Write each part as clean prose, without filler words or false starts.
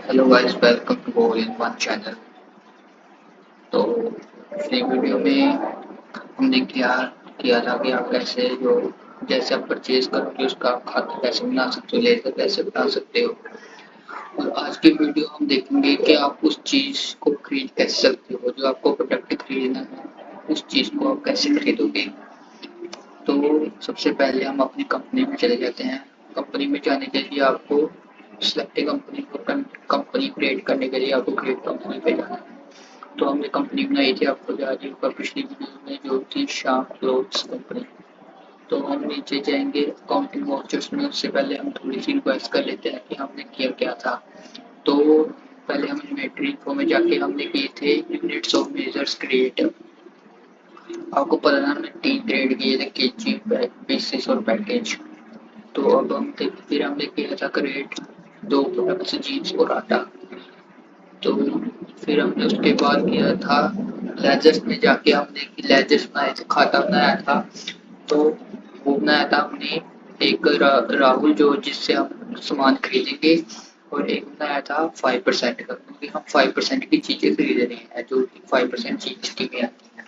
Hello guys, welcome to all in one channel. तो पिछली video में हमने क्या किया था कि आप कैसे जो जैसे आप परचेज करोगे उसका आप खाता कैसे बना सकते हो, लेजर कैसे बना सकते हो। और आज की वीडियो हम देखेंगे कि आप उस चीज़ को खरीद कैसे सकते हो, जो आपको प्रोडक्ट खरीदना है उस चीज़ को आप कैसे खरीदोगे। तो सबसे पहले हम अपनी कंपनी में चले जाते हैं। कंपनी में जाने के लिए आपको सिलेक्ट कंपनी को कंपनी क्रिएट करने के लिए आपको क्रिएट कंपनी पे जाना है। तो हमने कंपनी बनाई थी, आपको याद ही होगा पिछली वीडियो में, जो थी शाम क्लोथ्स कंपनी। तो हम नीचे जाएंगे अकाउंटिंग वाउचर्स में। उससे पहले हम थोड़ी सी रिक्वेस्ट कर लेते हैं कि हमने किया क्या था। तो पहले हम इन्वेंटरी इन्फो में जाके हमने किए थे यूनिट्स ऑफ मेजर्स क्रिएट। आपको पता था हमने 3 ग्रेड किए थे, केजी, पीसेस और पैकेज। तो अब हम फिर हमने किया था क्रिएट 2 प्रोडक्ट्स, जीन्स और आटा। तो फिर हमने उसके बाद किया था लेजर्स में जाके हमने लेजर्स बनाए थे, खाता बनाया था। तो वो बनाया था हमने एक राहुल, जो जिससे हम सामान खरीदेंगे, और एक बनाया था 5% का, क्योंकि हम 5% की चीजें खरीद रहे हैं, जो 5% जीएसटी में आती है।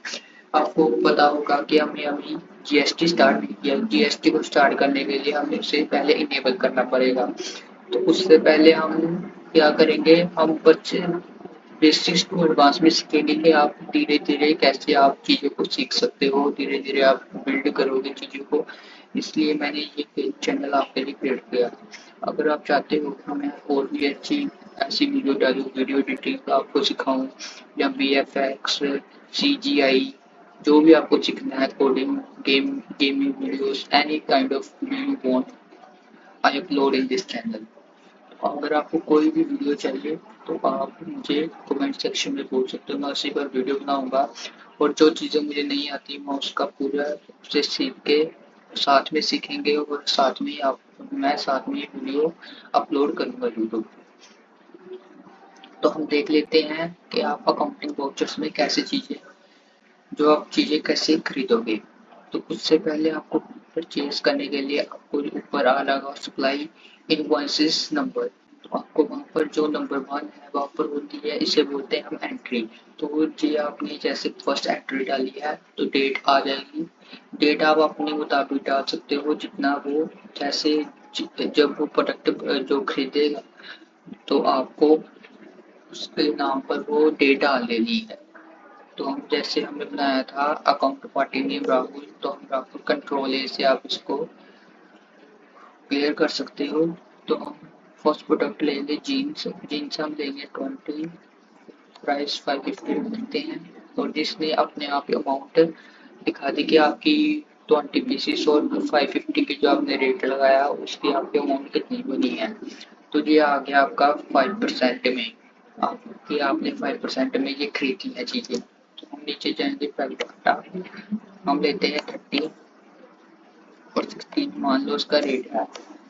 आपको पता होगा कि हमने अभी जीएसटी स्टार्ट नहीं किया। जीएसटी को स्टार्ट करने के लिए हमें उसे पहले इनेबल करना पड़ेगा। तो उससे पहले हम क्या करेंगे, हम बच्चे बेसिक्स टू एडवांस में सीखेंगे कि आप धीरे धीरे कैसे आप चीज़ों को सीख सकते हो, धीरे धीरे आप बिल्ड करोगे चीज़ों को। इसलिए मैंने ये चैनल आपके लिए क्रिएट किया। अगर आप चाहते हो कि मैं और भी अच्छी ऐसी वीडियो डालूँ, वीडियो एडिटिंग आपको सिखाऊं, या VFX, CGI, जो भी आपको सीखना है, coding, gaming videos, any kind of video you want, I upload in this channel. अगर आपको कोई भी वीडियो चाहिए तो आप मुझे कमेंट सेक्शन में बोल सकते हो, मैं उसी पर वीडियो बनाऊंगा। और जो चीज़ें मुझे नहीं आती मैं उसका पूरा से सीख के साथ में सीखेंगे, और साथ में आप मैं साथ में वीडियो अपलोड करूंगा यूट्यूब। तो हम देख लेते हैं कि आप अकाउंटिंग वाउचर्स में कैसे चीज़ें जो आप चीज़ें कैसे खरीदोगे। तो उससे पहले आपको परचेज करने के लिए आपको ऊपर आ रहा सप्लाई इनवॉइसेस नंबर। तो आपको वहाँ पर जो नंबर 1 है वहाँ पर होती है, इसे बोलते हैं हम एंट्री। तो ये आपने जैसे फर्स्ट एंट्री डाली है तो डेट आ जाएगी। डेट आप अपने मुताबिक डाल सकते हो, जितना वो जैसे जब वो प्रोडक्ट जो खरीदेगा तो आपको उसके नाम पर वो डेट डाल देनी है। तो हम जैसे हमने बनाया था अकाउंट पार्टी नेम राहुल, तो हम राहुल कंट्रोल ए से आप इसको क्लियर कर सकते हो। तो हम फर्स्ट प्रोडक्ट लेंगे जीन्स। जीन्स हम लेंगे 20, प्राइस 550 देते हैं। और जिसने अपने आप अमाउंट दिखा दी कि आपकी 20 पीसेस और 550 की जो आपने रेट लगाया उसकी आपकी अमाउंट कितनी बनी है। तो ये आ गया आपका 5% में, आपकी आपने 5% में ये खरीदी है चीजें। तो हम नीचे जाएंगे, पहले आटा हम लेते हैं 30 और 16 मान लो उसका रेट है।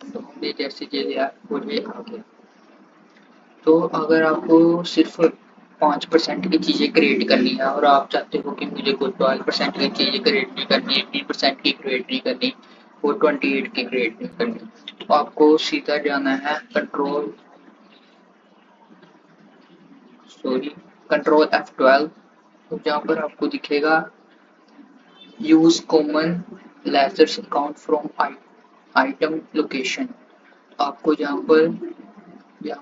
तो हमने जैसे ये लिया और ये आ गया। तो अगर आपको सिर्फ 5% की चीज़ें क्रिएट करनी है और आप चाहते हो कि मुझे कोई 12% की चीज़ें क्रिएट नहीं करनी, 18% की क्रिएट नहीं करनी, और 28 की क्रिएट नहीं करनी, तो आपको सीधा जाना है कंट्रोल F12। तो जहाँ पर आपको दिखेगा use common ledgers account from item location. आपको यहाँ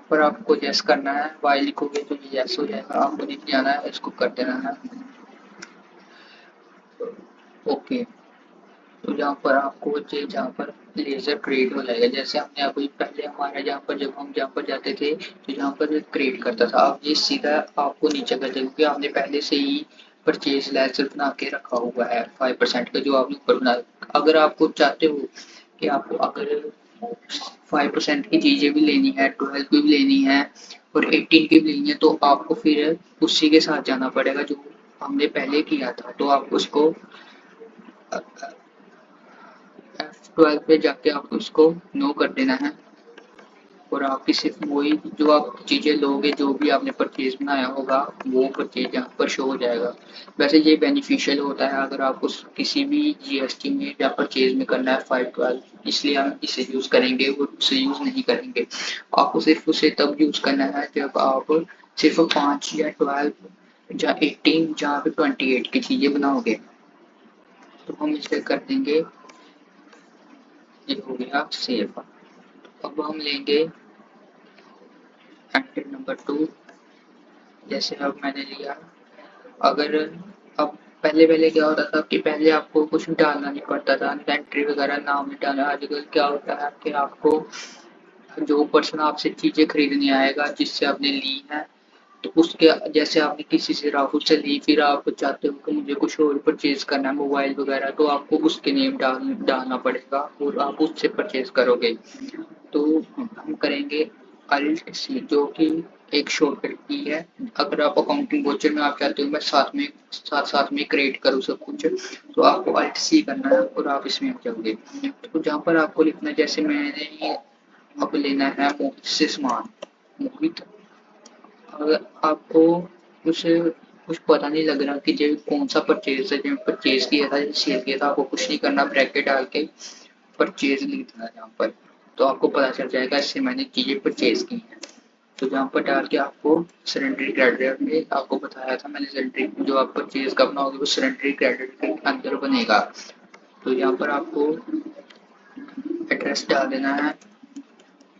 पर आपको यस करना है, वाई लिखोगे तो ये यस हो जाएगा, आपको नीचे जाना है, इसको कर देना है ओके। तो यहाँ पर आपको जहाँ पर लेजर क्रिएट हो जाएगा, जैसे हमने अभी पहले हमारा जहाँ पर जब हम जहाँ पर जाते थे तो यहाँ पर क्रिएट करता था, अब ये सीधा आपको नीचे कर देगा, क्योंकि आपने पहले से ही परचेज लेजर बना के रखा हुआ है 5% का, जो आपने ऊपर बना। अगर आपको चाहते हो कि आपको अगर 5% की चीजें भी लेनी है, 12 की भी लेनी है और 18 की भी लेनी है, तो आपको फिर उसी के साथ जाना पड़ेगा जो हमने पहले किया था। तो आपको उसको F12 पे जाके आपको उसको नो कर देना है और आपकी सिर्फ वही जो आप चीज़ें लोगे, जो भी आपने परचेज बनाया होगा वो परचेज यहाँ पर शो हो जाएगा। वैसे ये बेनिफिशियल होता है अगर आपको किसी भी जीएसटी में या परचेज में करना है 512, इसलिए हम इसे यूज़ करेंगे और उसे यूज़ नहीं करेंगे। आपको सिर्फ उसे तब यूज़ करना है जब आप सिर्फ 5 या 12 या 18 जहाँ पे 28 की चीज़ें बनाओगे। तो हम इसे कर देंगे, ये हो गया सेव। अब हम लेंगे एंट्री नंबर 2, जैसे अब मैंने लिया। अगर अब पहले क्या होता था कि पहले आपको कुछ डालना नहीं पड़ता था, एंट्री वगैरह नाम नहीं डालना। आजकल क्या होता है कि आपको जो पर्सन आपसे चीज़ें खरीदने आएगा जिससे आपने ली है, तो उसके जैसे आपने किसी से राहुल से ली, फिर आप चाहते हो कि मुझे कुछ और परचेज करना है मोबाइल वगैरह, तो आपको उसके नेम डालना पड़ेगा और आप उससे परचेज करोगे। तो हम करेंगे अल्ट सी, जो कि एक शॉर्टकट की है। अगर आप अकाउंटिंग वाउचर में आप चाहते हो मैं साथ में क्रिएट करूँ सब कुछ, तो आपको अल्ट सी करना है और आप इसमें आ जाओगे। तो जहाँ पर आपको लिखना है, जैसे मैंने अब लेना है मोहित से सामान, मोहित। अगर आपको उसे कुछ पता नहीं लग रहा कि जो कौन सा परचेज है, जो परचेज किया था, सेल किया था, आपको कुछ नहीं करना, ब्रैकेट डाल के परचेज लिख देना यहाँ पर, तो आपको पता चल जाएगा इससे मैंने चीज़ें परचेज की हैं। तो यहाँ पर डाल के आपको सरेंडरी क्रेडिट में आपको बताया था मैंने, सरेंडरी जो आप परचेज का बनाओगे वो सरेंडरी क्रेडिट के अंदर बनेगा। तो यहाँ पर आपको एड्रेस डाल देना है,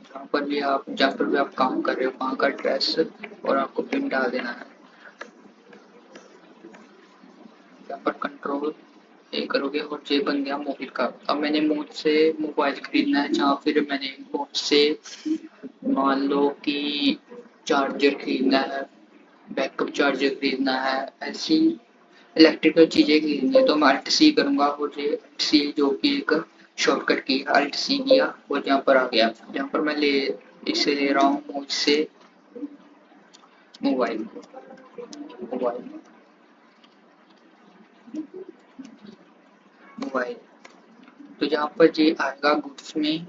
जहाँ पर भी आप काम कर रहे हो वहाँ का एड्रेस, और आपको पिन डाल देना है। यहाँ पर कंट्रोल ये करोगे और ये बन गया मोहित का। अब मैंने मोहित से मोबाइल खरीदना है, जहाँ फिर मैंने मोहित से मान लो कि चार्जर खरीदना है, बैकअप चार्जर खरीदना है, ऐसी इलेक्ट्रिकल चीज़ें खरीदनी है, तो मैं अल्ट सी करूँगा और ये अल्ट सी जो कि एक शॉर्टकट की अल्ट सी किया और यहाँ पर आ गया। यहाँ पर मैं इसे ले रहा हूँ मोहित से मोबाइल मोबाइल मोबाइल। तो यहाँ पर ये आएगा गुड्स में,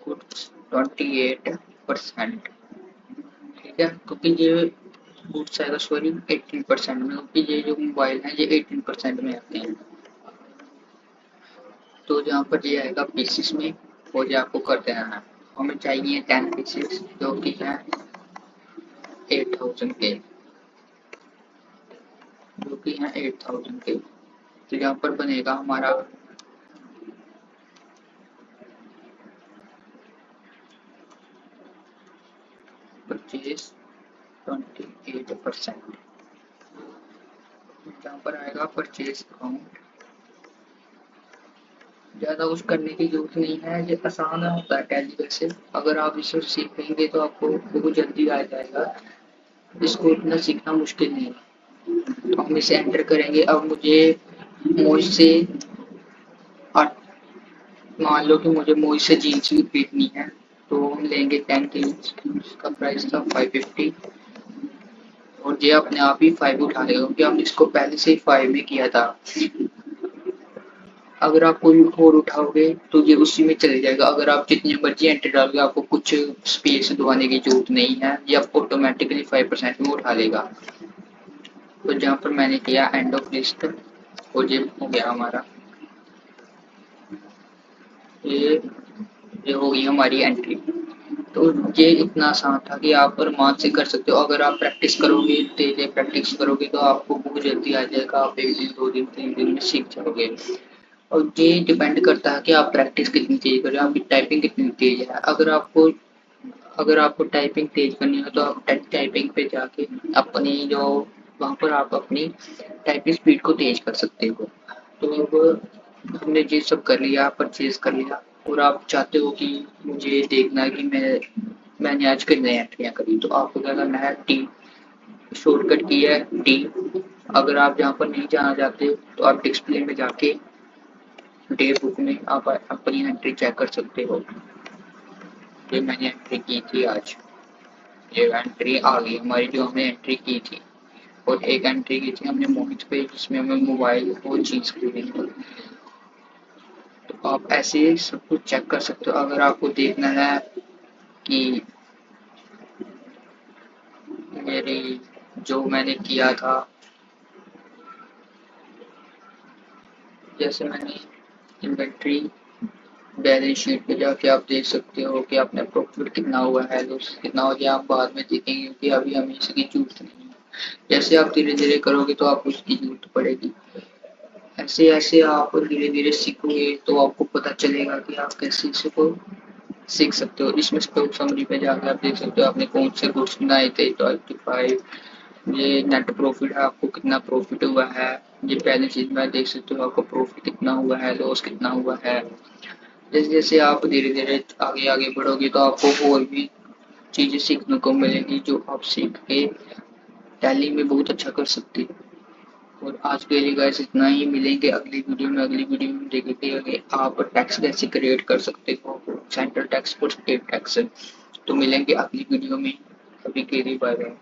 गुड्स 28%, ठीक है, क्योंकि ये गुड्स आएगा सॉरी 18% में, क्योंकि ये जो मोबाइल है ये 18% में आते हैं। तो यहाँ पर ये आएगा पीसेस में और ये आपको कर देना है। हमें चाहिए 10 पीसेस जो कि है 8000 के, जो कि है 8000 के। तो यहाँ पर बनेगा हमारा परचेज 28%। यहाँ पर आएगा परचेज अकाउंट। ज़्यादा कुछ करने की जरूरत नहीं है, ये आसान होता है टैली वैसे। अगर आप इसे सीखेंगे तो आपको बहुत जल्दी आ जाएगा, इसको इतना सीखना मुश्किल नहीं है। तो हम इसे एंटर करेंगे। अब मुझे मोज से मान लो कि मुझे मोज से जीन्स भी खरीदनी है, तो हम लेंगे 10 जीन्स, इसका प्राइस था 550 और ये अपने आप ही 5 उठा लेगा क्योंकि हमने इसको पहले से ही 5 में किया था। अगर आप कोई और उठाओगे तो ये उसी में चले जाएगा। अगर आप जितनी मर्जी एंट्री डालोगे आपको कुछ स्पेस दबाने की जरूरत नहीं है, ये ऑटोमेटिकली 5% में उठा लेगा। तो जहाँ पर मैंने किया एंड ऑफ लिस्ट और ये हो गया हमारा, ये ये हो गई हमारी एंट्री। तो ये इतना आसान था कि आप अरमान से कर सकते हो। अगर आप प्रैक्टिस करोगे, डेली प्रैक्टिस करोगे तो आपको बहुत जल्दी आ जाएगा, आप 1 दिन 2 दिन 3 दिन में सीख जाओगे। और ये डिपेंड करता है कि आप प्रैक्टिस कितनी तेज कर रहे हो, आपकी टाइपिंग कितनी तेज है। अगर आपको टाइपिंग तेज करनी हो तो आप टाइपिंग पे जाके अपनी जो वहाँ पर आप अपनी टाइपिंग स्पीड को तेज कर सकते हो। तो अब हमने ये सब कर लिया, परचेज कर लिया, और आप चाहते हो कि मुझे देखना है कि मैंने आज कितनी एंट्रियाँ करी, तो आपको क्या करना है, टी शॉर्टकट की है टी। अगर आप जहाँ पर नहीं जाना चाहते तो आप डिस्प्ले में जाके डे बुक में आप अपनी एंट्री चेक कर सकते हो। ये मैंने एंट्री की थी आज, ये एंट्री आ गई हमारी जो हमने एंट्री की थी। और एक एंट्री की थी हमने मोहित पे जिसमें हमें मोबाइल और जीन्स खरीदी थी। तो आप ऐसे सब कुछ चेक कर सकते हो। अगर आपको देखना है कि मेरी जो मैंने किया था, जैसे मैंने इन्वेंट्री बैलेंस शीट पे जाके आप देख सकते हो कि आपने प्रॉफिट कितना हुआ है, लॉस कितना हो गया, आप बाद में देखेंगे क्योंकि अभी हमें इसकी जरूरत नहीं है। जैसे आप धीरे धीरे करोगे तो आपको उसकी जरूरत पड़ेगी। ऐसे ऐसे आप धीरे धीरे सीखोगे तो आपको पता चलेगा कि आप कैसे इसको सीख सकते हो। इसमें स्टॉक समरी पे जाकर आप देख सकते हो आपने कौन से गुड्स बनाए थे, 25, ये नेट प्रॉफिट है, आपको कितना प्रॉफिट हुआ है। ये बैलेंस शीट में देख सकते हो आपको प्रॉफिट कितना हुआ है, लॉस कितना हुआ है। जैसे जैसे आप धीरे धीरे आगे आगे बढ़ोगे तो आपको और भी चीजें सीखने को मिलेंगी जो आप सीख के टैली में बहुत अच्छा कर सकते हो। और आज के लिए गाइस इतना ही, मिलेंगे अगली वीडियो में देखेंगे कि आप टैक्स कैसे क्रिएट कर सकते हो, सेंट्रल टैक्स और स्टेट टैक्स। तो मिलेंगे अगली वीडियो में। अभी के लिए बाय बाय।